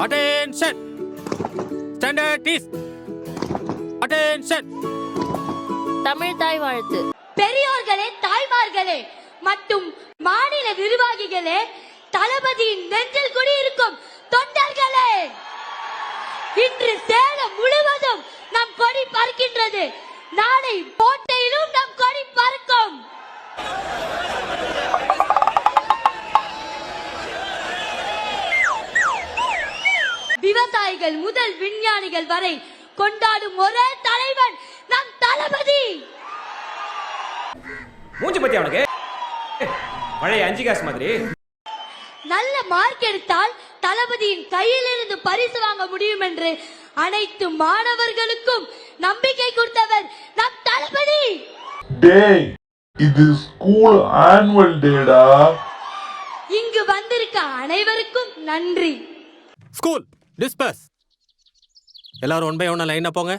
Attention! Standard is attention! Tamil தாய் வாழ்த்து. பெரியோர்களே, தாய்மார்களே மற்றும் மாநில நிர்வாகிகளே, தளபதியின் நெஞ்சில் குடியிருக்கும் தொண்டர்களே, இன்று சேலம் முழுவதும் நம் கொடி பறக்கின்றது. நாளை கோட்டையிலும் நம் கொடி பறக்கும். விவசாயிகள் முதல் விஞ்ஞானிகள் வரை கொண்டாடும் ஒரே தலைவன் நம் தளபதி. மூஞ்சி பத்தி அவனுக்கு பழைய 5 காசு மாதிரி. நல்ல மார்க் எடுத்தால் தளபதியின் கையிலிருந்து பரிசு வாங்க முடியும் என்று அனைத்து மாணவர்களுக்கும் நம்பிக்கை கொடுத்தவர் நம் தளபதி. டேய், இது ஸ்கூல் ஆனுவல் டேடா. இங்கு வந்திருக்க அனைவருக்கும் நன்றி. School disburse. எல்லாரும் ஒன் பை ஒன் லைனா போங்க.